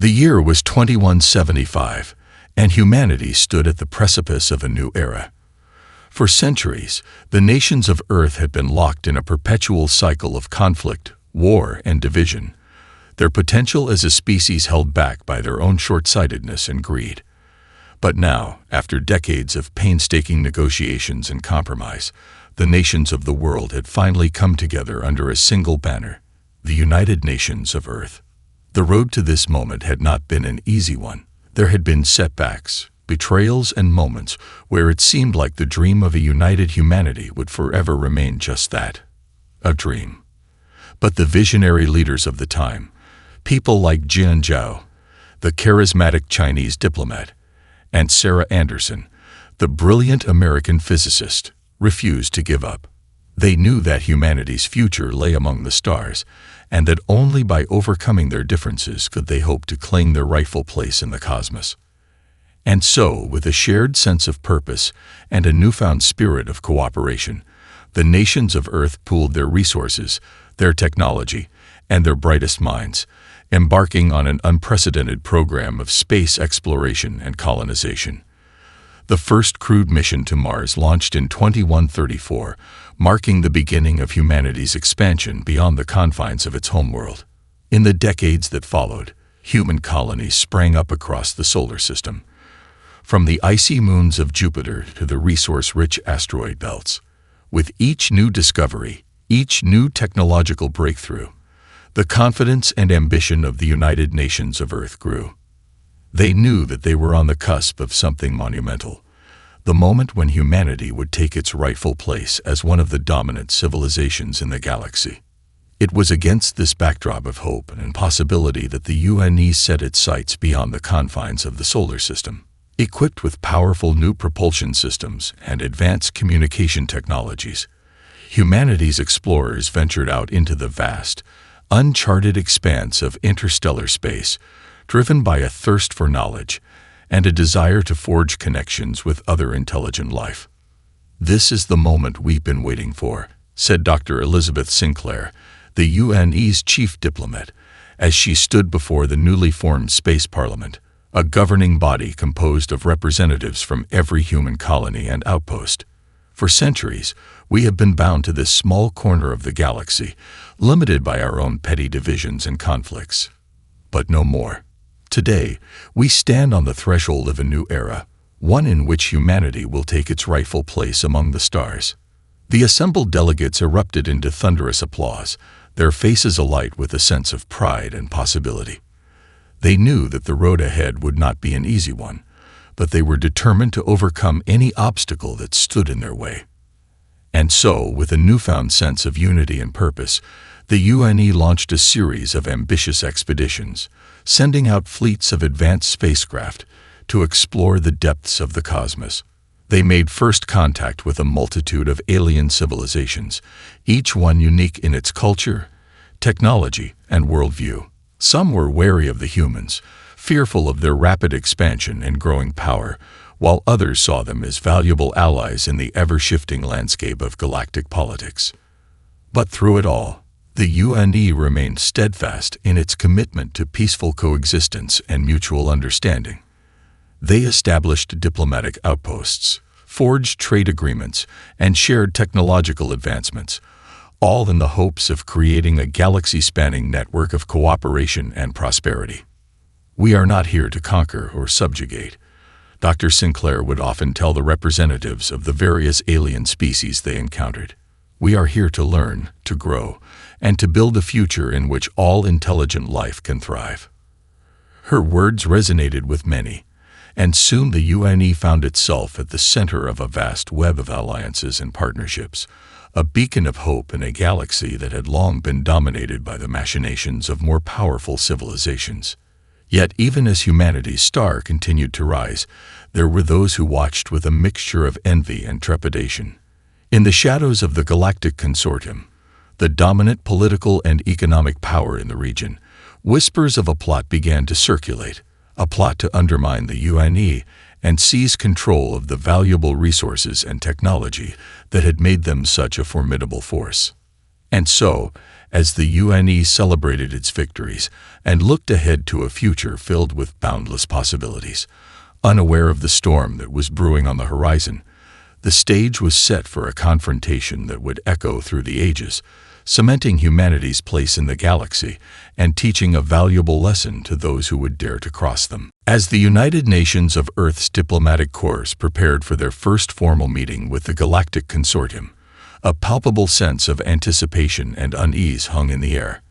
The year was 2175, and humanity stood at the precipice of a new era. For centuries, the nations of Earth had been locked in a perpetual cycle of conflict, war, and division, their potential as a species held back by their own short-sightedness and greed. But now, after decades of painstaking negotiations and compromise, the nations of the world had finally come together under a single banner, the United Nations of Earth. The road to this moment had not been an easy one. There had been setbacks, betrayals, and moments where it seemed like the dream of a united humanity would forever remain just that, a dream. But the visionary leaders of the time, people like Jian Zhao, the charismatic Chinese diplomat, and Sarah Anderson, the brilliant American physicist, refused to give up. They knew that humanity's future lay among the stars, and that only by overcoming their differences could they hope to claim their rightful place in the cosmos. And so, with a shared sense of purpose and a newfound spirit of cooperation, the nations of Earth pooled their resources, their technology, and their brightest minds, embarking on an unprecedented program of space exploration and colonization. The first crewed mission to Mars launched in 2134, marking the beginning of humanity's expansion beyond the confines of its homeworld. In the decades that followed, human colonies sprang up across the solar system, from the icy moons of Jupiter to the resource-rich asteroid belts. With each new discovery, each new technological breakthrough, the confidence and ambition of the United Nations of Earth grew. They knew that they were on the cusp of something monumental, the moment when humanity would take its rightful place as one of the dominant civilizations in the galaxy. It was against this backdrop of hope and possibility that the UNE set its sights beyond the confines of the solar system. Equipped with powerful new propulsion systems and advanced communication technologies, humanity's explorers ventured out into the vast, uncharted expanse of interstellar space, driven by a thirst for knowledge and a desire to forge connections with other intelligent life. "This is the moment we've been waiting for," said Dr. Elizabeth Sinclair, the UNE's chief diplomat, as she stood before the newly formed Space Parliament, a governing body composed of representatives from every human colony and outpost. "For centuries, we have been bound to this small corner of the galaxy, limited by our own petty divisions and conflicts. But no more. Today, we stand on the threshold of a new era, one in which humanity will take its rightful place among the stars." The assembled delegates erupted into thunderous applause, their faces alight with a sense of pride and possibility. They knew that the road ahead would not be an easy one, but they were determined to overcome any obstacle that stood in their way. And so, with a newfound sense of unity and purpose, the UNE launched a series of ambitious expeditions, sending out fleets of advanced spacecraft to explore the depths of the cosmos. They made first contact with a multitude of alien civilizations, each one unique in its culture, technology, and worldview. Some were wary of the humans, fearful of their rapid expansion and growing power, while others saw them as valuable allies in the ever-shifting landscape of galactic politics. But through it all, the UNE remained steadfast in its commitment to peaceful coexistence and mutual understanding. They established diplomatic outposts, forged trade agreements, and shared technological advancements, all in the hopes of creating a galaxy-spanning network of cooperation and prosperity. "We are not here to conquer or subjugate," Dr. Sinclair would often tell the representatives of the various alien species they encountered. "We are here to learn, to grow, and to build a future in which all intelligent life can thrive." Her words resonated with many, and soon the UNE found itself at the center of a vast web of alliances and partnerships, a beacon of hope in a galaxy that had long been dominated by the machinations of more powerful civilizations. Yet even as humanity's star continued to rise, there were those who watched with a mixture of envy and trepidation. In the shadows of the Galactic Consortium, the dominant political and economic power in the region, whispers of a plot began to circulate, a plot to undermine the UNE and seize control of the valuable resources and technology that had made them such a formidable force. And so, as the UNE celebrated its victories and looked ahead to a future filled with boundless possibilities. Unaware of the storm that was brewing on the horizon, the stage was set for a confrontation that would echo through the ages, cementing humanity's place in the galaxy and teaching a valuable lesson to those who would dare to cross them. As the United Nations of Earth's diplomatic corps prepared for their first formal meeting with the Galactic Consortium, a palpable sense of anticipation and unease hung in the air.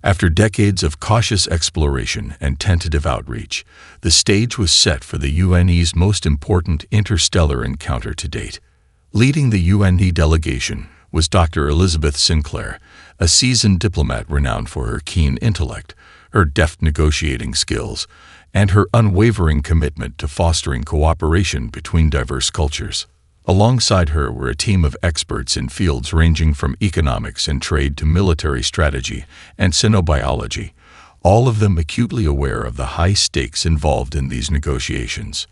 After decades of cautious exploration and tentative outreach, the stage was set for the UNE's most important interstellar encounter to date. Leading the UNE delegation was Dr. Elizabeth Sinclair, a seasoned diplomat renowned for her keen intellect, her deft negotiating skills, and her unwavering commitment to fostering cooperation between diverse cultures. Alongside her were a team of experts in fields ranging from economics and trade to military strategy and xenobiology, all of them acutely aware of the high stakes involved in these negotiations.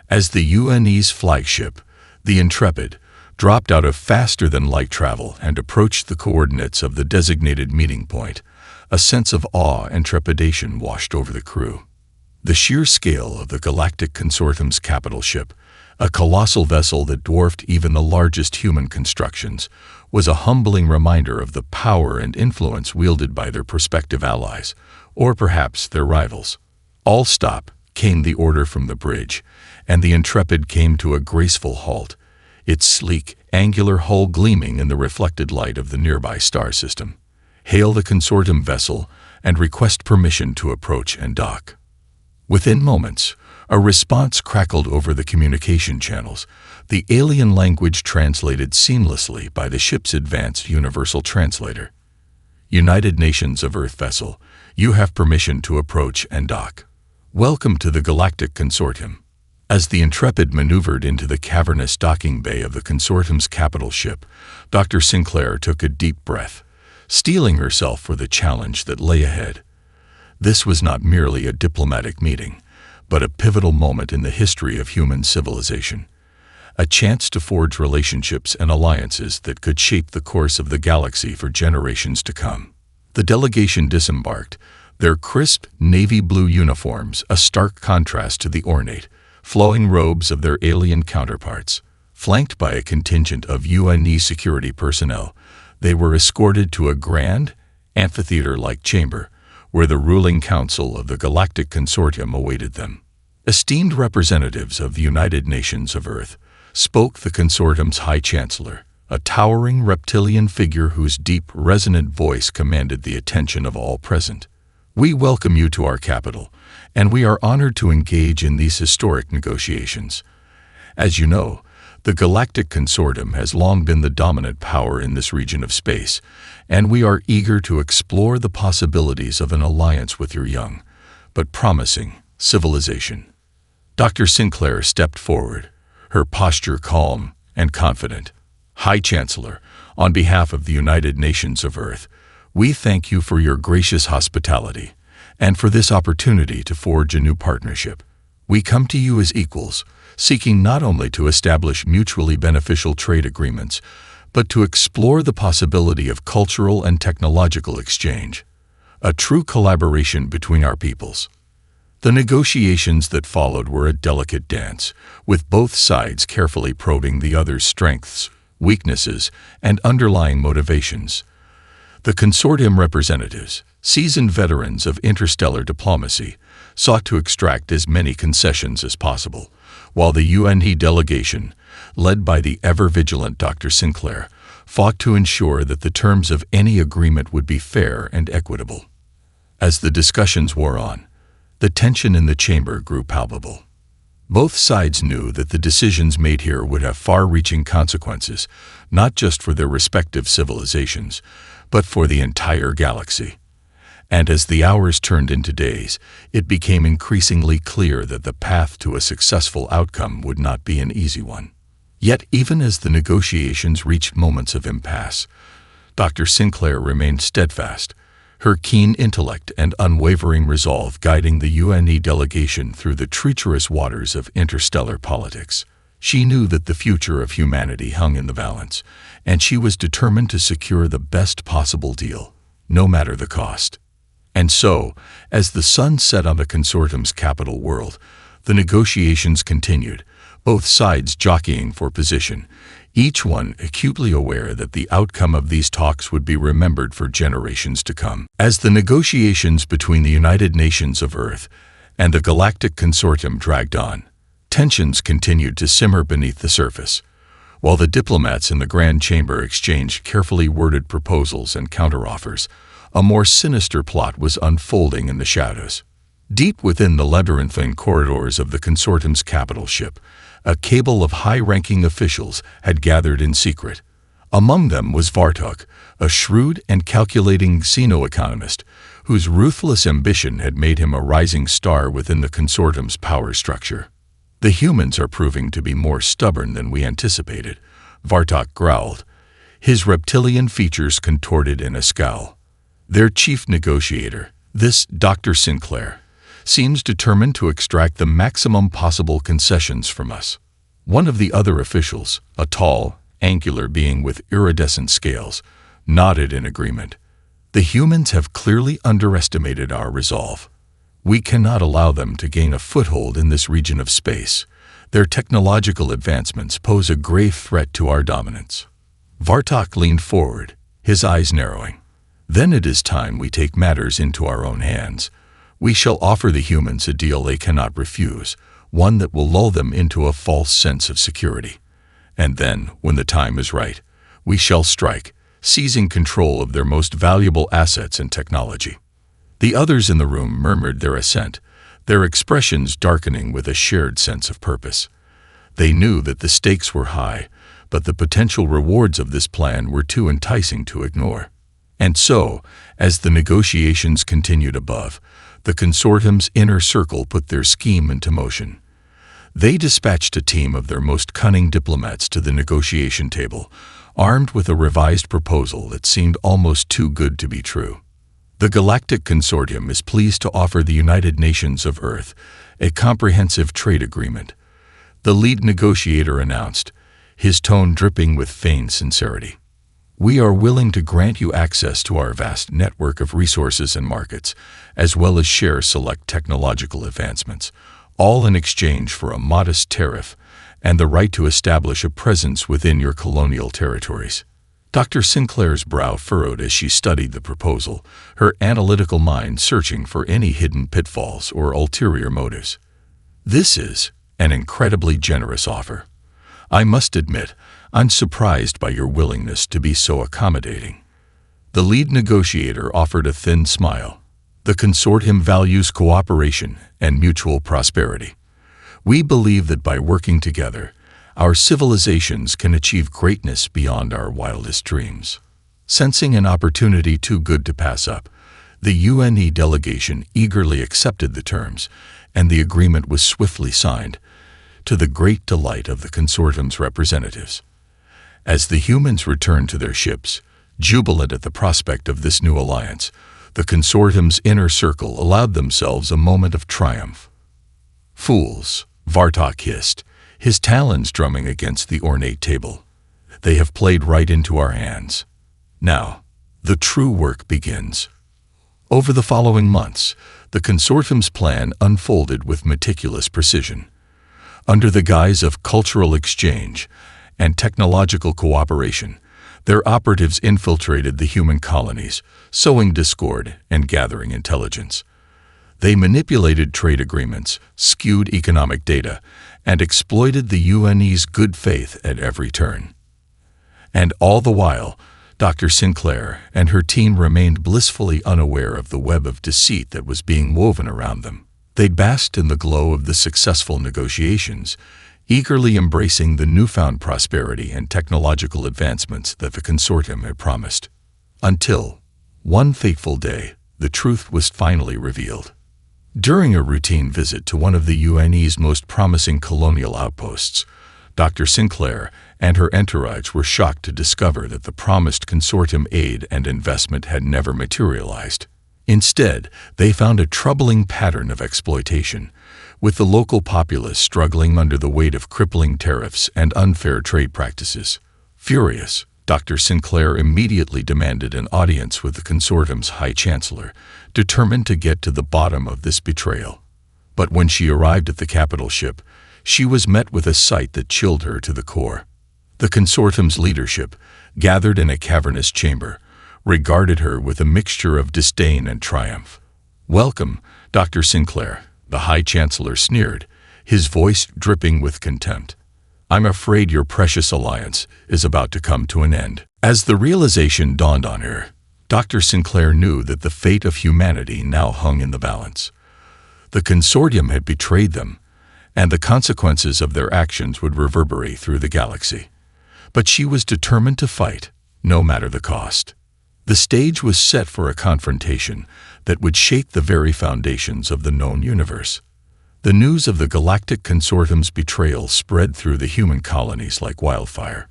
As the UNE's flagship, the Intrepid, dropped out of faster-than-light travel and approached the coordinates of the designated meeting point, a sense of awe and trepidation washed over the crew. The sheer scale of the Galactic Consortium's capital ship, a colossal vessel that dwarfed even the largest human constructions, was a humbling reminder of the power and influence wielded by their prospective allies, or perhaps their rivals. "All stop," came the order from the bridge, and the Intrepid came to a graceful halt, its sleek, angular hull gleaming in the reflected light of the nearby star system. "Hail the Consortium vessel and request permission to approach and dock." Within moments, a response crackled over the communication channels, the alien language translated seamlessly by the ship's advanced universal translator. "United Nations of Earth vessel, you have permission to approach and dock. Welcome to the Galactic Consortium." As the Intrepid maneuvered into the cavernous docking bay of the Consortium's capital ship, Dr. Sinclair took a deep breath, steeling herself for the challenge that lay ahead. This was not merely a diplomatic meeting, but a pivotal moment in the history of human civilization, a chance to forge relationships and alliances that could shape the course of the galaxy for generations to come. The delegation disembarked, their crisp navy blue uniforms a stark contrast to the ornate, flowing robes of their alien counterparts. Flanked by a contingent of UNE security personnel, they were escorted to a grand, amphitheater-like chamber, where the ruling council of the Galactic Consortium awaited them. Esteemed representatives of the United Nations of Earth, spoke the Consortium's High Chancellor, a towering reptilian figure whose deep, resonant voice commanded the attention of all present. "We welcome you to our capital, and we are honored to engage in these historic negotiations. As you know, the Galactic Consortium has long been the dominant power in this region of space, and we are eager to explore the possibilities of an alliance with your young, but promising, civilization." Dr. Sinclair stepped forward, her posture calm and confident. "High Chancellor, on behalf of the United Nations of Earth, we thank you for your gracious hospitality and for this opportunity to forge a new partnership. We come to you as equals, seeking not only to establish mutually beneficial trade agreements, but to explore the possibility of cultural and technological exchange, a true collaboration between our peoples." The negotiations that followed were a delicate dance, with both sides carefully probing the other's strengths, weaknesses, and underlying motivations. The consortium representatives, seasoned veterans of interstellar diplomacy, sought to extract as many concessions as possible, while the UNE delegation, led by the ever-vigilant Dr. Sinclair, fought to ensure that the terms of any agreement would be fair and equitable. As the discussions wore on, the tension in the chamber grew palpable. Both sides knew that the decisions made here would have far-reaching consequences, not just for their respective civilizations, but for the entire galaxy. And as the hours turned into days, it became increasingly clear that the path to a successful outcome would not be an easy one. Yet even as the negotiations reached moments of impasse, Dr. Sinclair remained steadfast, her keen intellect and unwavering resolve guiding the UNE delegation through the treacherous waters of interstellar politics. She knew that the future of humanity hung in the balance, and she was determined to secure the best possible deal, no matter the cost. And so, as the sun set on the consortium's capital world, the negotiations continued, both sides jockeying for position, each one acutely aware that the outcome of these talks would be remembered for generations to come. As the negotiations between the United Nations of Earth and the Galactic Consortium dragged on, tensions continued to simmer beneath the surface, while the diplomats in the Grand Chamber exchanged carefully worded proposals and counteroffers. A more sinister plot was unfolding in the shadows. Deep within the labyrinthine corridors of the consortium's capital ship, a cabal of high-ranking officials had gathered in secret. Among them was Vartok, a shrewd and calculating xeno-economist, whose ruthless ambition had made him a rising star within the consortium's power structure. "The humans are proving to be more stubborn than we anticipated," Vartok growled, his reptilian features contorted in a scowl. Their chief negotiator, this Dr. Sinclair, seems determined to extract the maximum possible concessions from us. One of the other officials, a tall, angular being with iridescent scales, nodded in agreement. "The humans have clearly underestimated our resolve. We cannot allow them to gain a foothold in this region of space. Their technological advancements pose a grave threat to our dominance." Vartok leaned forward, his eyes narrowing. "Then it is time we take matters into our own hands. We shall offer the humans a deal they cannot refuse, one that will lull them into a false sense of security. And then, when the time is right, we shall strike, seizing control of their most valuable assets and technology." The others in the room murmured their assent, their expressions darkening with a shared sense of purpose. They knew that the stakes were high, but the potential rewards of this plan were too enticing to ignore. And so, as the negotiations continued above, the consortium's inner circle put their scheme into motion. They dispatched a team of their most cunning diplomats to the negotiation table, armed with a revised proposal that seemed almost too good to be true. "The Galactic Consortium is pleased to offer the United Nations of Earth a comprehensive trade agreement," the lead negotiator announced, his tone dripping with feigned sincerity. "We are willing to grant you access to our vast network of resources and markets, as well as share select technological advancements, all in exchange for a modest tariff and the right to establish a presence within your colonial territories." Dr. Sinclair's brow furrowed as she studied the proposal, her analytical mind searching for any hidden pitfalls or ulterior motives. "This is an incredibly generous offer. I must admit, I'm surprised by your willingness to be so accommodating." The lead negotiator offered a thin smile. "The consortium values cooperation and mutual prosperity. We believe that by working together, our civilizations can achieve greatness beyond our wildest dreams." Sensing an opportunity too good to pass up, the UNE delegation eagerly accepted the terms, and the agreement was swiftly signed, to the great delight of the consortium's representatives. As the humans returned to their ships, jubilant at the prospect of this new alliance, the consortium's inner circle allowed themselves a moment of triumph. "Fools," Vartok hissed, his talons drumming against the ornate table. "They have played right into our hands. Now, the true work begins." Over the following months, the consortium's plan unfolded with meticulous precision. Under the guise of cultural exchange and technological cooperation, their operatives infiltrated the human colonies, sowing discord and gathering intelligence. They manipulated trade agreements, skewed economic data, and exploited the UNE's good faith at every turn. And all the while, Dr. Sinclair and her team remained blissfully unaware of the web of deceit that was being woven around them. They basked in the glow of the successful negotiations, eagerly embracing the newfound prosperity and technological advancements that the consortium had promised. Until, one fateful day, the truth was finally revealed. During a routine visit to one of the UNE's most promising colonial outposts, Dr. Sinclair and her entourage were shocked to discover that the promised consortium aid and investment had never materialized. Instead, they found a troubling pattern of exploitation, with the local populace struggling under the weight of crippling tariffs and unfair trade practices. Furious, Dr. Sinclair immediately demanded an audience with the consortium's High Chancellor, determined to get to the bottom of this betrayal. But when she arrived at the capital ship, she was met with a sight that chilled her to the core. The consortium's leadership, gathered in a cavernous chamber, regarded her with a mixture of disdain and triumph. "Welcome, Dr. Sinclair," the High Chancellor sneered, his voice dripping with contempt. "I'm afraid your precious alliance is about to come to an end." As the realization dawned on her, Dr. Sinclair knew that the fate of humanity now hung in the balance. The consortium had betrayed them, and the consequences of their actions would reverberate through the galaxy. But she was determined to fight, no matter the cost. The stage was set for a confrontation that would shake the very foundations of the known universe. The news of the Galactic Consortium's betrayal spread through the human colonies like wildfire.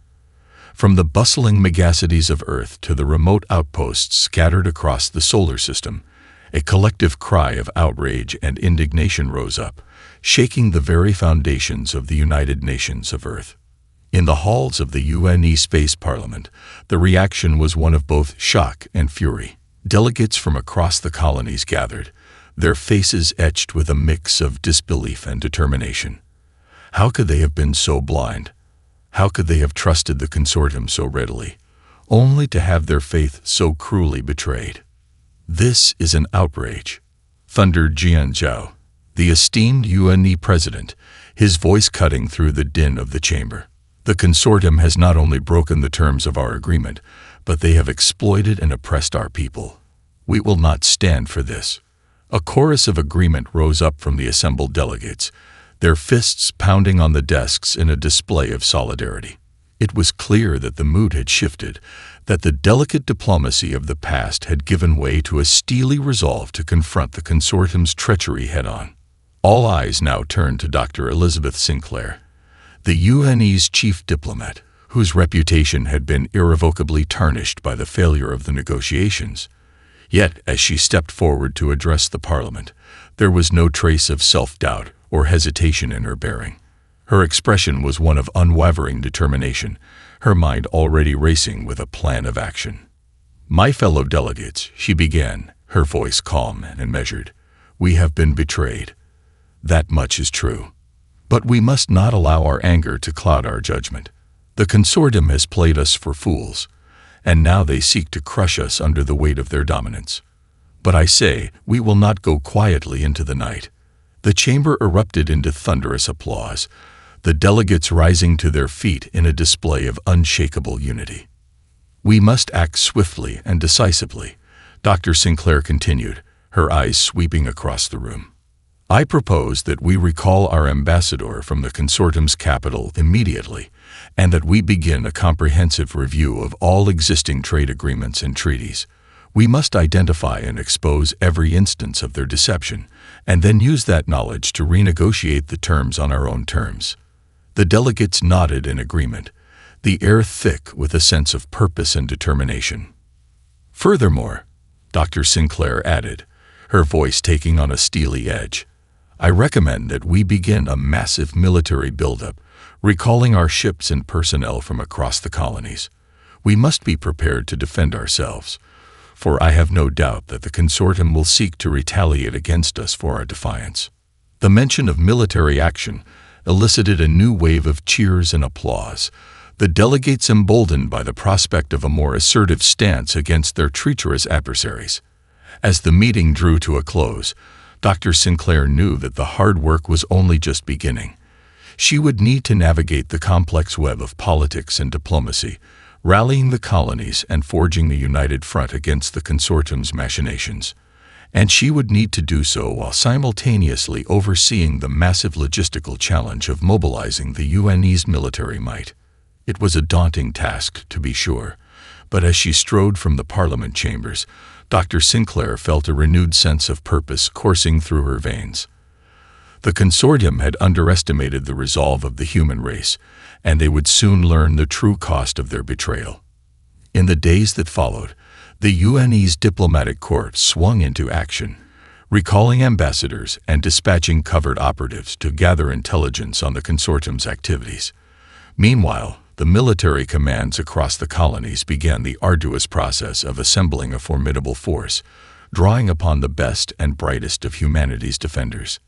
From the bustling megacities of Earth to the remote outposts scattered across the solar system, a collective cry of outrage and indignation rose up, shaking the very foundations of the United Nations of Earth. In the halls of the UNE Space Parliament, the reaction was one of both shock and fury. Delegates from across the colonies gathered, their faces etched with a mix of disbelief and determination. How could they have been so blind? How could they have trusted the consortium so readily, only to have their faith so cruelly betrayed? "This is an outrage," thundered Jian Zhao, the esteemed UNE president, his voice cutting through the din of the chamber. "The consortium has not only broken the terms of our agreement, but they have exploited and oppressed our people. We will not stand for this." A chorus of agreement rose up from the assembled delegates, their fists pounding on the desks in a display of solidarity. It was clear that the mood had shifted, that the delicate diplomacy of the past had given way to a steely resolve to confront the consortium's treachery head-on. All eyes now turned to Dr. Elizabeth Sinclair, the UNE's chief diplomat, whose reputation had been irrevocably tarnished by the failure of the negotiations. Yet, as she stepped forward to address the Parliament, there was no trace of self-doubt or hesitation in her bearing. Her expression was one of unwavering determination, her mind already racing with a plan of action. "My fellow delegates," she began, her voice calm and measured, "we have been betrayed. That much is true. But we must not allow our anger to cloud our judgment. The consortium has played us for fools, and now they seek to crush us under the weight of their dominance. But I say, we will not go quietly into the night." The chamber erupted into thunderous applause, the delegates rising to their feet in a display of unshakable unity. "We must act swiftly and decisively," Dr. Sinclair continued, her eyes sweeping across the room. "I propose that we recall our ambassador from the consortium's capital immediately, and that we begin a comprehensive review of all existing trade agreements and treaties. We must identify and expose every instance of their deception, and then use that knowledge to renegotiate the terms on our own terms." The delegates nodded in agreement, the air thick with a sense of purpose and determination. "Furthermore," Dr. Sinclair added, her voice taking on a steely edge, "I recommend that we begin a massive military buildup, recalling our ships and personnel from across the colonies. We must be prepared to defend ourselves, for I have no doubt that the consortium will seek to retaliate against us for our defiance." The mention of military action elicited a new wave of cheers and applause, the delegates emboldened by the prospect of a more assertive stance against their treacherous adversaries. As the meeting drew to a close, Dr. Sinclair knew that the hard work was only just beginning. She would need to navigate the complex web of politics and diplomacy, rallying the colonies and forging a united front against the consortium's machinations. And she would need to do so while simultaneously overseeing the massive logistical challenge of mobilizing the UNE's military might. It was a daunting task, to be sure, but as she strode from the Parliament chambers, Dr. Sinclair felt a renewed sense of purpose coursing through her veins. The consortium had underestimated the resolve of the human race, and they would soon learn the true cost of their betrayal. In the days that followed, The UNE's diplomatic corps swung into action, recalling ambassadors and dispatching covert operatives to gather intelligence on the consortium's activities. Meanwhile, the military commands across the colonies began the arduous process of assembling a formidable force, drawing upon the best and brightest of humanity's defenders.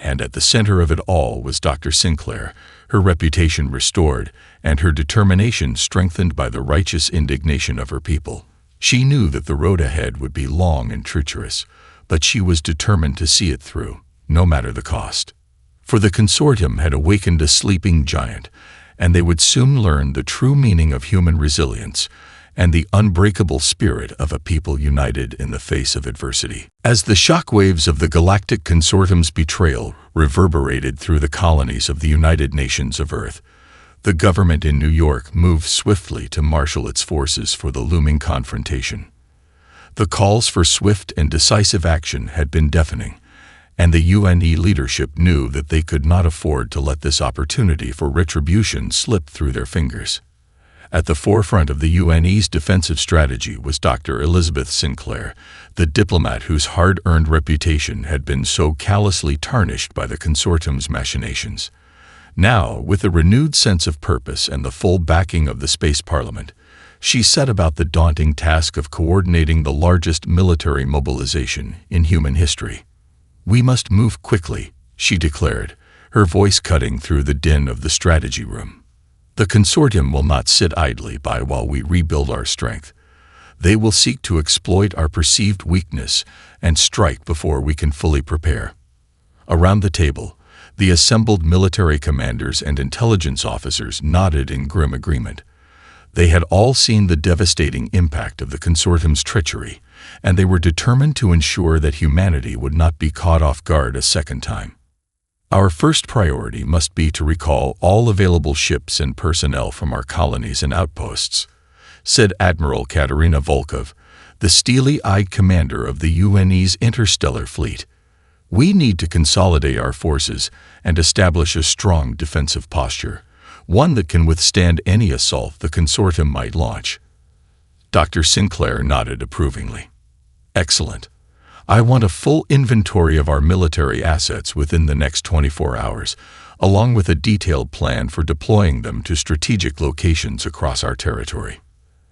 And at the center of it all was Dr. Sinclair, her reputation restored and her determination strengthened by the righteous indignation of her people. She knew that the road ahead would be long and treacherous, but she was determined to see it through, no matter the cost. For the consortium had awakened a sleeping giant, and they would soon learn the true meaning of human resilience and the unbreakable spirit of a people united in the face of adversity. As the shockwaves of the Galactic Consortium's betrayal reverberated through the colonies of the United Nations of Earth, the government in New York moved swiftly to marshal its forces for the looming confrontation. The calls for swift and decisive action had been deafening, and the UNE leadership knew that they could not afford to let this opportunity for retribution slip through their fingers. At the forefront of the UNE's defensive strategy was Dr. Elizabeth Sinclair, the diplomat whose hard-earned reputation had been so callously tarnished by the consortium's machinations. Now, with a renewed sense of purpose and the full backing of the Space Parliament, she set about the daunting task of coordinating the largest military mobilization in human history. "We must move quickly," she declared, her voice cutting through the din of the strategy room. "The consortium will not sit idly by while we rebuild our strength. They will seek to exploit our perceived weakness and strike before we can fully prepare." Around the table, the assembled military commanders and intelligence officers nodded in grim agreement. They had all seen the devastating impact of the consortium's treachery, and they were determined to ensure that humanity would not be caught off guard a second time. "Our first priority must be to recall all available ships and personnel from our colonies and outposts," said Admiral Katerina Volkov, the steely-eyed commander of the UNE's interstellar fleet. "We need to consolidate our forces and establish a strong defensive posture, one that can withstand any assault the consortium might launch." Dr. Sinclair nodded approvingly. "Excellent. I want a full inventory of our military assets within the next 24 hours, along with a detailed plan for deploying them to strategic locations across our territory."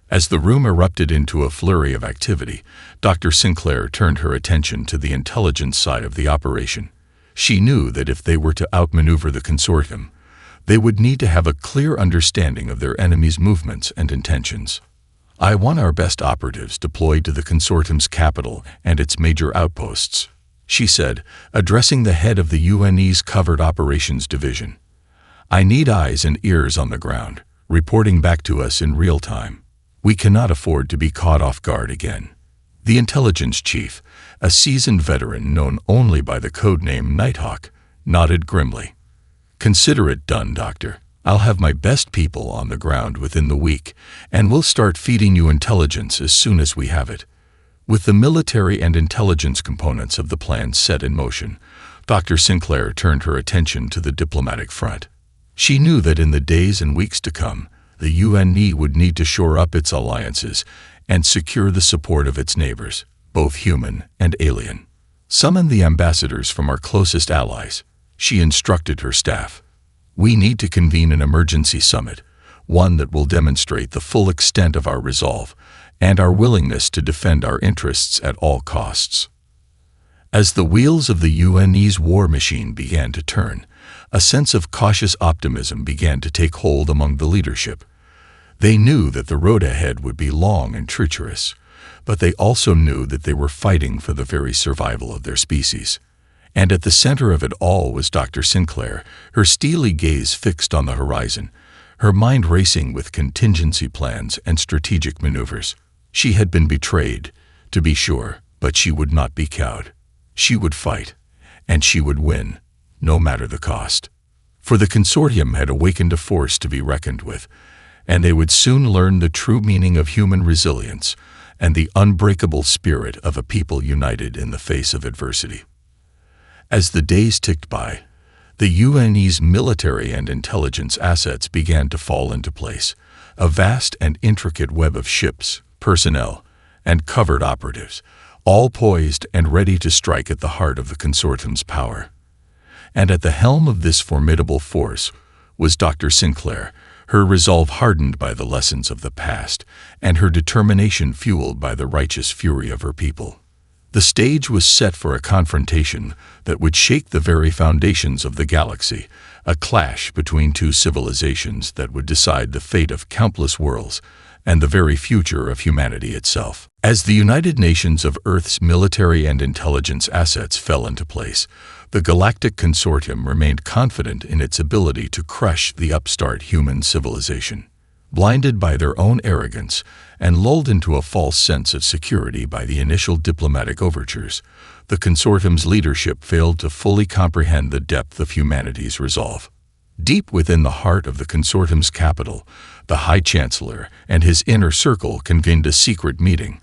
As the room erupted into a flurry of activity, Dr. Sinclair turned her attention to the intelligence side of the operation. She knew that if they were to outmaneuver the consortium, they would need to have a clear understanding of their enemy's movements and intentions. "I want our best operatives deployed to the consortium's capital and its major outposts," she said, addressing the head of the UNE's Covert Operations Division. "I need eyes and ears on the ground, reporting back to us in real time. We cannot afford to be caught off guard again." The intelligence chief, a seasoned veteran known only by the codename Nighthawk, nodded grimly. "Consider it done, Doctor. I'll have my best people on the ground within the week, and we'll start feeding you intelligence as soon as we have it." With the military and intelligence components of the plan set in motion, Dr. Sinclair turned her attention to the diplomatic front. She knew that in the days and weeks to come, the UNE would need to shore up its alliances and secure the support of its neighbors, both human and alien. "Summon the ambassadors from our closest allies," she instructed her staff. "We need to convene an emergency summit, one that will demonstrate the full extent of our resolve and our willingness to defend our interests at all costs." As the wheels of the UNE's war machine began to turn, a sense of cautious optimism began to take hold among the leadership. They knew that the road ahead would be long and treacherous, but they also knew that they were fighting for the very survival of their species. And at the center of it all was Dr. Sinclair, her steely gaze fixed on the horizon, her mind racing with contingency plans and strategic maneuvers. She had been betrayed, to be sure, but she would not be cowed. She would fight, and she would win, no matter the cost. For the consortium had awakened a force to be reckoned with, and they would soon learn the true meaning of human resilience and the unbreakable spirit of a people united in the face of adversity. As the days ticked by, the UNE's military and intelligence assets began to fall into place, a vast and intricate web of ships, personnel, and covert operatives, all poised and ready to strike at the heart of the consortium's power. And at the helm of this formidable force was Dr. Sinclair, her resolve hardened by the lessons of the past, and her determination fueled by the righteous fury of her people. The stage was set for a confrontation that would shake the very foundations of the galaxy, a clash between two civilizations that would decide the fate of countless worlds and the very future of humanity itself. As the United Nations of Earth's military and intelligence assets fell into place, the Galactic Consortium remained confident in its ability to crush the upstart human civilization. Blinded by their own arrogance and lulled into a false sense of security by the initial diplomatic overtures, the consortium's leadership failed to fully comprehend the depth of humanity's resolve. Deep within the heart of the consortium's capital, the High Chancellor and his inner circle convened a secret meeting,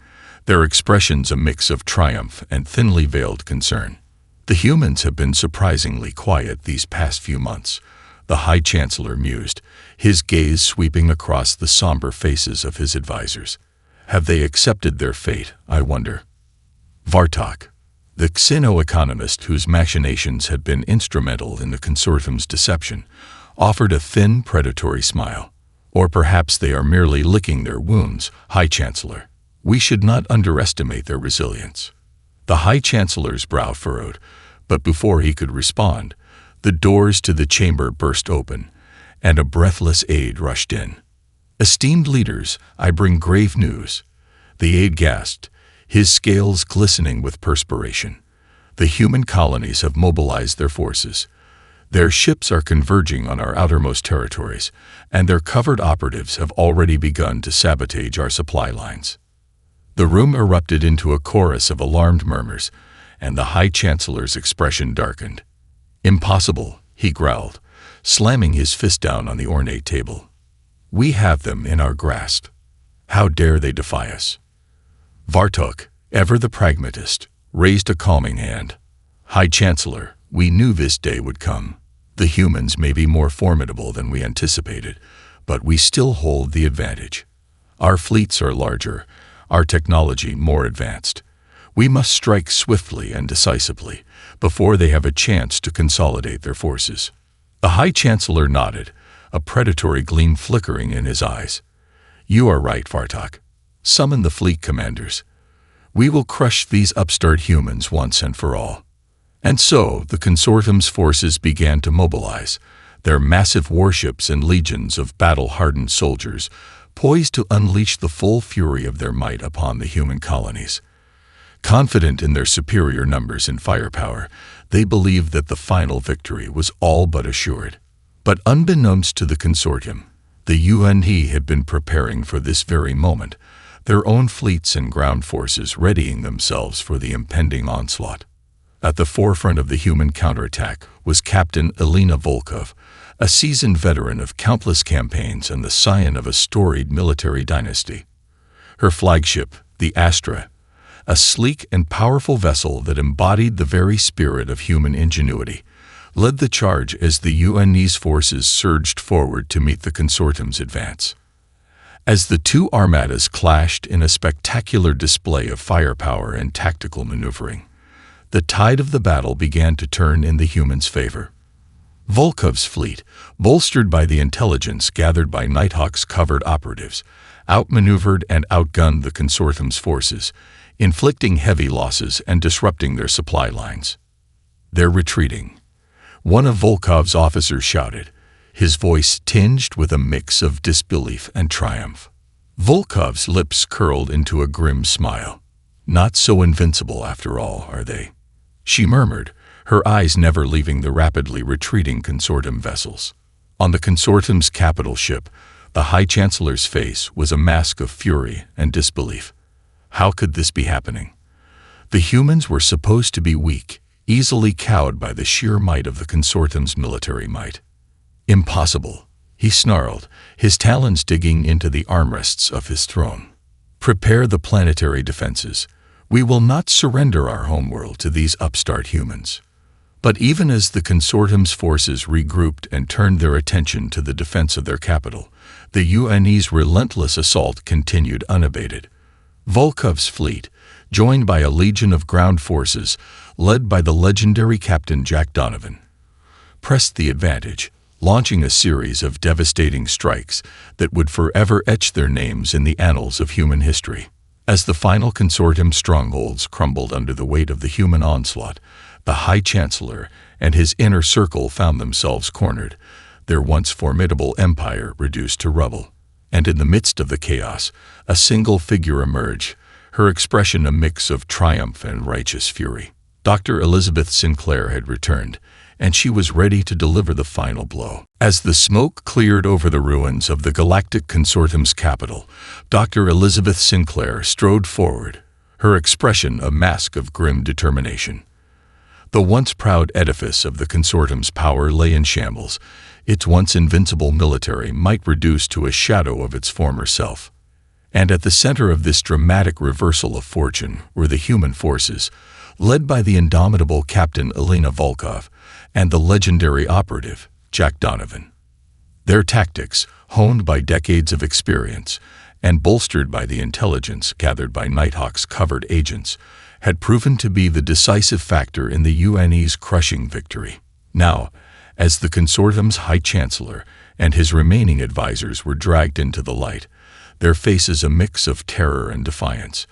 their expressions a mix of triumph and thinly veiled concern. "The humans have been surprisingly quiet these past few months," the High Chancellor mused, his gaze sweeping across the somber faces of his advisors. "Have they accepted their fate, I wonder?" Vartok, the xeno-economist whose machinations had been instrumental in the consortium's deception, offered a thin, predatory smile. "Or perhaps they are merely licking their wounds, High Chancellor. We should not underestimate their resilience." The High Chancellor's brow furrowed, but before he could respond, the doors to the chamber burst open, and a breathless aide rushed in. "Esteemed leaders, I bring grave news." The aide gasped, his scales glistening with perspiration. "The human colonies have mobilized their forces. Their ships are converging on our outermost territories, and their covert operatives have already begun to sabotage our supply lines." The room erupted into a chorus of alarmed murmurs, and the High Chancellor's expression darkened. "Impossible," he growled, slamming his fist down on the ornate table. "We have them in our grasp. How dare they defy us?" Vartok, ever the pragmatist, raised a calming hand. "High Chancellor, we knew this day would come. The humans may be more formidable than we anticipated, but we still hold the advantage. Our fleets are larger, our technology more advanced. We must strike swiftly and decisively before they have a chance to consolidate their forces." The High Chancellor nodded, a predatory gleam flickering in his eyes. "You are right, Vartok. Summon the fleet commanders. We will crush these upstart humans once and for all." And so the consortium's forces began to mobilize, their massive warships and legions of battle-hardened soldiers poised to unleash the full fury of their might upon the human colonies. Confident in their superior numbers and firepower, they believed that the final victory was all but assured. But unbeknownst to the consortium, the UNE had been preparing for this very moment, their own fleets and ground forces readying themselves for the impending onslaught. At the forefront of the human counterattack was Captain Elena Volkov, a seasoned veteran of countless campaigns and the scion of a storied military dynasty. Her flagship, the Astra, a sleek and powerful vessel that embodied the very spirit of human ingenuity, led the charge as the UNE's forces surged forward to meet the consortium's advance. As the two armadas clashed in a spectacular display of firepower and tactical maneuvering, the tide of the battle began to turn in the humans' favor. Volkov's fleet, bolstered by the intelligence gathered by Nighthawk's covert operatives, outmaneuvered and outgunned the consortium's forces, inflicting heavy losses and disrupting their supply lines. "They're retreating," one of Volkov's officers shouted, his voice tinged with a mix of disbelief and triumph. Volkov's lips curled into a grim smile. "Not so invincible after all, are they?" she murmured, her eyes never leaving the rapidly retreating consortium vessels. On the consortium's capital ship, the High Chancellor's face was a mask of fury and disbelief. How could this be happening? The humans were supposed to be weak, easily cowed by the sheer might of the consortium's military might. "Impossible," he snarled, his talons digging into the armrests of his throne. "Prepare the planetary defenses. We will not surrender our homeworld to these upstart humans." But even as the consortium's forces regrouped and turned their attention to the defense of their capital, the UNE's relentless assault continued unabated. Volkov's fleet, joined by a legion of ground forces led by the legendary Captain Jack Donovan, pressed the advantage, launching a series of devastating strikes that would forever etch their names in the annals of human history. As the final consortium strongholds crumbled under the weight of the human onslaught, the High Chancellor and his inner circle found themselves cornered, their once formidable empire reduced to rubble. And in the midst of the chaos, a single figure emerged, her expression a mix of triumph and righteous fury. Dr. Elizabeth Sinclair had returned, and she was ready to deliver the final blow. As the smoke cleared over the ruins of the Galactic Consortium's capital, Dr. Elizabeth Sinclair strode forward, her expression a mask of grim determination. The once proud edifice of the Consortium's power lay in shambles, its once invincible military might reduced to a shadow of its former self. And at the center of this dramatic reversal of fortune were the human forces, led by the indomitable Captain Elena Volkov and the legendary operative, Jack Donovan. Their tactics, honed by decades of experience and bolstered by the intelligence gathered by Nighthawk's covered agents, had proven to be the decisive factor in the UNE's crushing victory. Now, as the Consortium's High Chancellor and his remaining advisors were dragged into the light, their faces a mix of terror and defiance,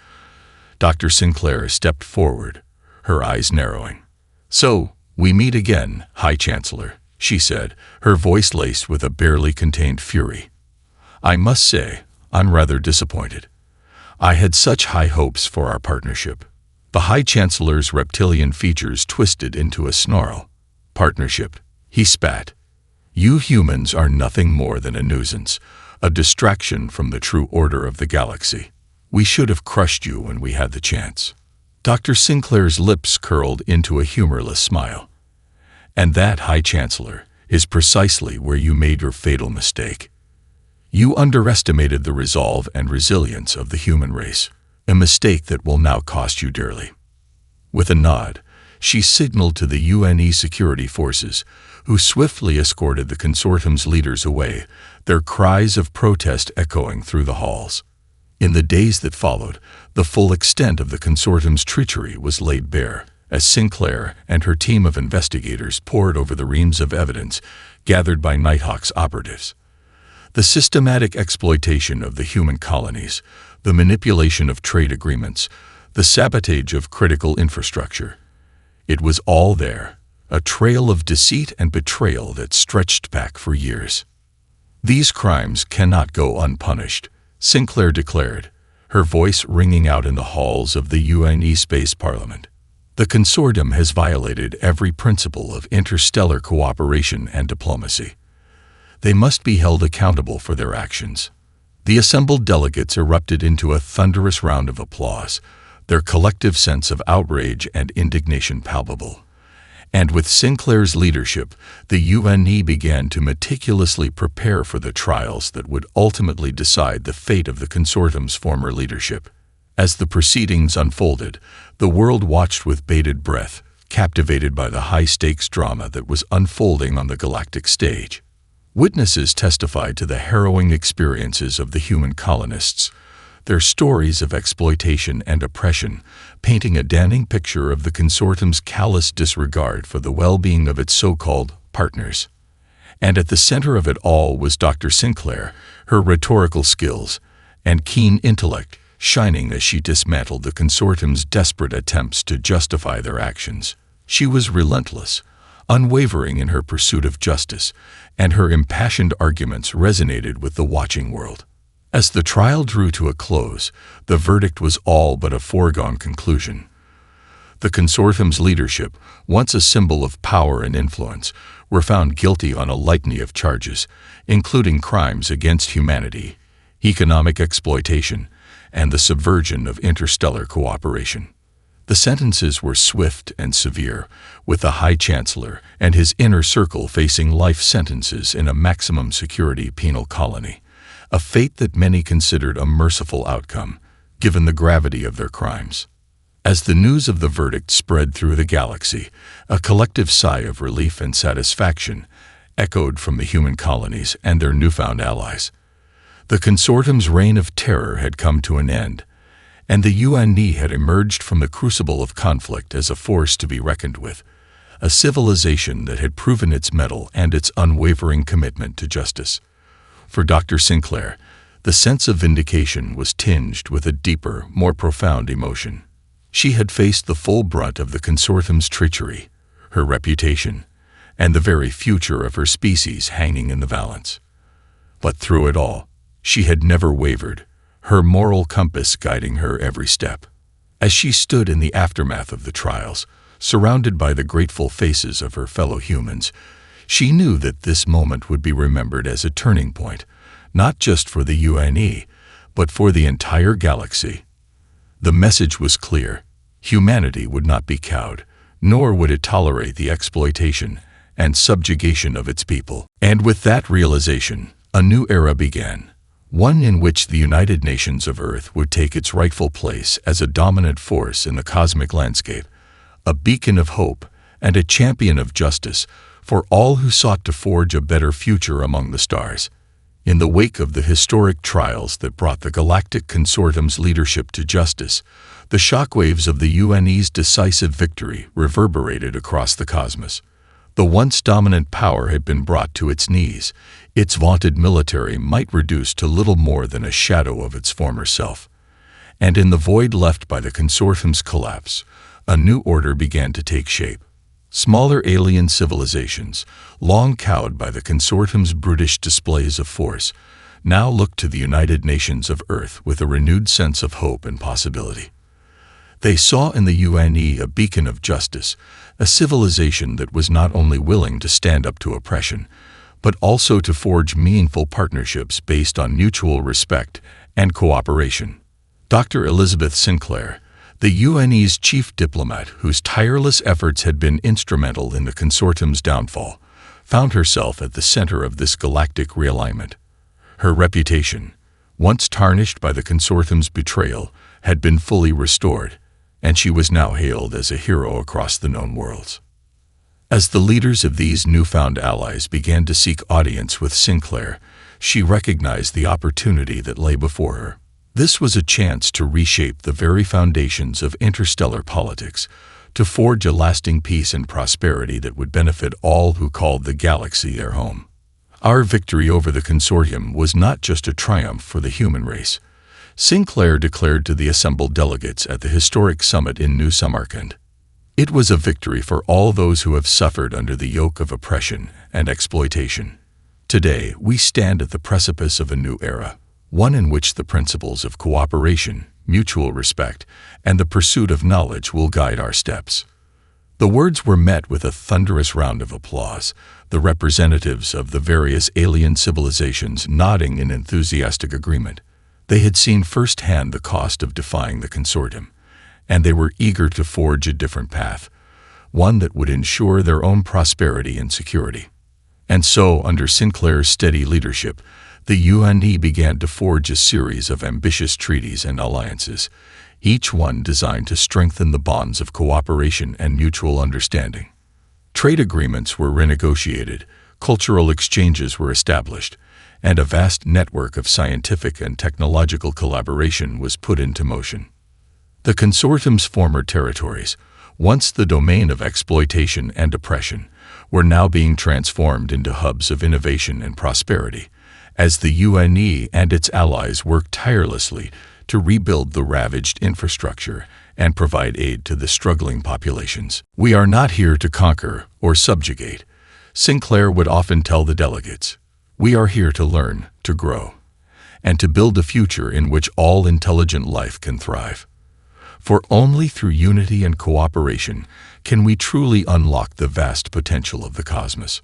Dr. Sinclair stepped forward, her eyes narrowing. "So, we meet again, High Chancellor," she said, her voice laced with a barely contained fury. "I must say, I'm rather disappointed. I had such high hopes for our partnership." The High Chancellor's reptilian features twisted into a snarl. "Partnership," he spat. "You humans are nothing more than a nuisance, a distraction from the true order of the galaxy. We should have crushed you when we had the chance." Dr. Sinclair's lips curled into a humorless smile. "And that, High Chancellor, is precisely where you made your fatal mistake. You underestimated the resolve and resilience of the human race, a mistake that will now cost you dearly." With a nod, she signaled to the UNE security forces, who swiftly escorted the Consortium's leaders away, their cries of protest echoing through the halls. In the days that followed, the full extent of the Consortium's treachery was laid bare, as Sinclair and her team of investigators pored over the reams of evidence gathered by Nighthawk's operatives. The systematic exploitation of the human colonies, the manipulation of trade agreements, the sabotage of critical infrastructure. It was all there, a trail of deceit and betrayal that stretched back for years. "These crimes cannot go unpunished," Sinclair declared, her voice ringing out in the halls of the UNE Space Parliament. "The Consortium has violated every principle of interstellar cooperation and diplomacy. They must be held accountable for their actions." The assembled delegates erupted into a thunderous round of applause, their collective sense of outrage and indignation palpable. And with Sinclair's leadership, the UNE began to meticulously prepare for the trials that would ultimately decide the fate of the Consortium's former leadership. As the proceedings unfolded, the world watched with bated breath, captivated by the high-stakes drama that was unfolding on the galactic stage. Witnesses testified to the harrowing experiences of the human colonists, their stories of exploitation and oppression, painting a damning picture of the Consortium's callous disregard for the well-being of its so-called partners. And at the center of it all was Dr. Sinclair, her rhetorical skills and keen intellect shining as she dismantled the Consortium's desperate attempts to justify their actions. She was relentless, unwavering in her pursuit of justice, and her impassioned arguments resonated with the watching world. As the trial drew to a close, the verdict was all but a foregone conclusion. The Consortium's leadership, once a symbol of power and influence, were found guilty on a litany of charges, including crimes against humanity, economic exploitation, and the subversion of interstellar cooperation. The sentences were swift and severe, with the High Chancellor and his inner circle facing life sentences in a maximum security penal colony, a fate that many considered a merciful outcome, given the gravity of their crimes. As the news of the verdict spread through the galaxy, a collective sigh of relief and satisfaction echoed from the human colonies and their newfound allies. The Consortium's reign of terror had come to an end, and the UNE had emerged from the crucible of conflict as a force to be reckoned with, a civilization that had proven its mettle and its unwavering commitment to justice. For Dr. Sinclair, the sense of vindication was tinged with a deeper, more profound emotion. She had faced the full brunt of the consortium's treachery, her reputation, and the very future of her species hanging in the balance. But through it all, she had never wavered, her moral compass guiding her every step. As she stood in the aftermath of the trials, surrounded by the grateful faces of her fellow humans, she knew that this moment would be remembered as a turning point, not just for the UNE, but for the entire galaxy. The message was clear. Humanity would not be cowed, nor would it tolerate the exploitation and subjugation of its people. And with that realization, a new era began, one in which the United Nations of Earth would take its rightful place as a dominant force in the cosmic landscape, a beacon of hope and a champion of justice for all who sought to forge a better future among the stars. In the wake of the historic trials that brought the Galactic Consortium's leadership to justice, the shockwaves of the UNE's decisive victory reverberated across the cosmos. The once dominant power had been brought to its knees, its vaunted military might reduced to little more than a shadow of its former self. And in the void left by the consortium's collapse, a new order began to take shape. Smaller alien civilizations, long cowed by the consortium's brutish displays of force, now looked to the United Nations of Earth with a renewed sense of hope and possibility. They saw in the UNE a beacon of justice, a civilization that was not only willing to stand up to oppression, but also to forge meaningful partnerships based on mutual respect and cooperation. Dr. Elizabeth Sinclair, the UNE's chief diplomat whose tireless efforts had been instrumental in the consortium's downfall, found herself at the center of this galactic realignment. Her reputation, once tarnished by the consortium's betrayal, had been fully restored, and she was now hailed as a hero across the known worlds. As the leaders of these newfound allies began to seek audience with Sinclair, she recognized the opportunity that lay before her. This was a chance to reshape the very foundations of interstellar politics, to forge a lasting peace and prosperity that would benefit all who called the galaxy their home. Our victory over the consortium was not just a triumph for the human race, Sinclair declared to the assembled delegates at the historic summit in New Samarkand. It was a victory for all those who have suffered under the yoke of oppression and exploitation. Today, we stand at the precipice of a new era, one in which the principles of cooperation, mutual respect, and the pursuit of knowledge will guide our steps. The words were met with a thunderous round of applause, the representatives of the various alien civilizations nodding in enthusiastic agreement. They had seen firsthand the cost of defying the consortium, and they were eager to forge a different path, one that would ensure their own prosperity and security. And so, under Sinclair's steady leadership, the UNE began to forge a series of ambitious treaties and alliances, each one designed to strengthen the bonds of cooperation and mutual understanding. Trade agreements were renegotiated, cultural exchanges were established, and a vast network of scientific and technological collaboration was put into motion. The consortium's former territories, once the domain of exploitation and oppression, were now being transformed into hubs of innovation and prosperity, as the UNE and its allies worked tirelessly to rebuild the ravaged infrastructure and provide aid to the struggling populations. "We are not here to conquer or subjugate," Sinclair would often tell the delegates. "We are here to learn, to grow, and to build a future in which all intelligent life can thrive. For only through unity and cooperation can we truly unlock the vast potential of the cosmos."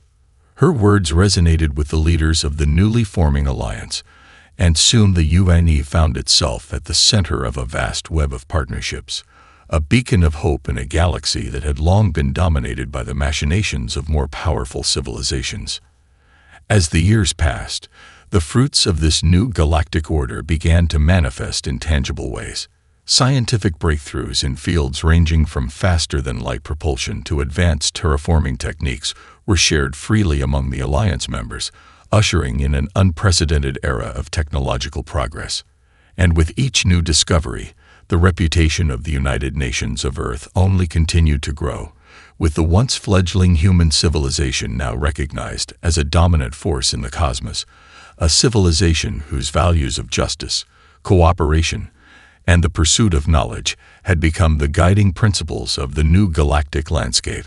Her words resonated with the leaders of the newly forming alliance, and soon the UNE found itself at the center of a vast web of partnerships, a beacon of hope in a galaxy that had long been dominated by the machinations of more powerful civilizations. As the years passed, the fruits of this new galactic order began to manifest in tangible ways. Scientific breakthroughs in fields ranging from faster-than-light propulsion to advanced terraforming techniques were shared freely among the alliance members, ushering in an unprecedented era of technological progress. And with each new discovery, The reputation of the United Nations of Earth only continued to grow, with the once fledgling human civilization now recognized as a dominant force in the cosmos, a civilization whose values of justice, cooperation, and the pursuit of knowledge had become the guiding principles of the new galactic landscape.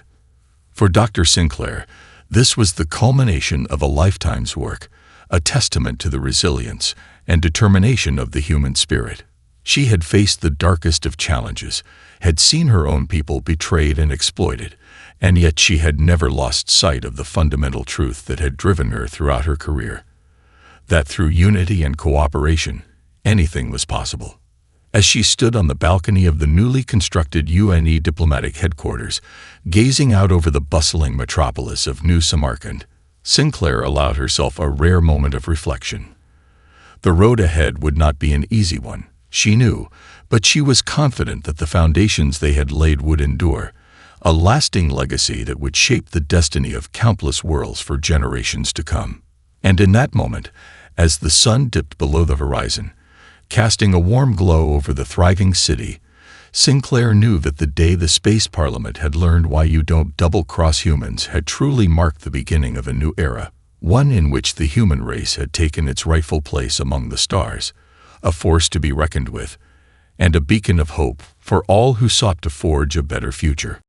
For Dr. Sinclair, this was the culmination of a lifetime's work, a testament to the resilience and determination of the human spirit. She had faced the darkest of challenges, had seen her own people betrayed and exploited, and yet she had never lost sight of the fundamental truth that had driven her throughout her career: that through unity and cooperation, anything was possible. As she stood on the balcony of the newly constructed UNE diplomatic headquarters, gazing out over the bustling metropolis of New Samarkand, Sinclair allowed herself a rare moment of reflection. The road ahead would not be an easy one, she knew, but she was confident that the foundations they had laid would endure, a lasting legacy that would shape the destiny of countless worlds for generations to come. And in that moment, as the sun dipped below the horizon, casting a warm glow over the thriving city, Sinclair knew that the day the Space Parliament had learned why you don't double-cross humans had truly marked the beginning of a new era, one in which the human race had taken its rightful place among the stars, a force to be reckoned with, and a beacon of hope for all who sought to forge a better future.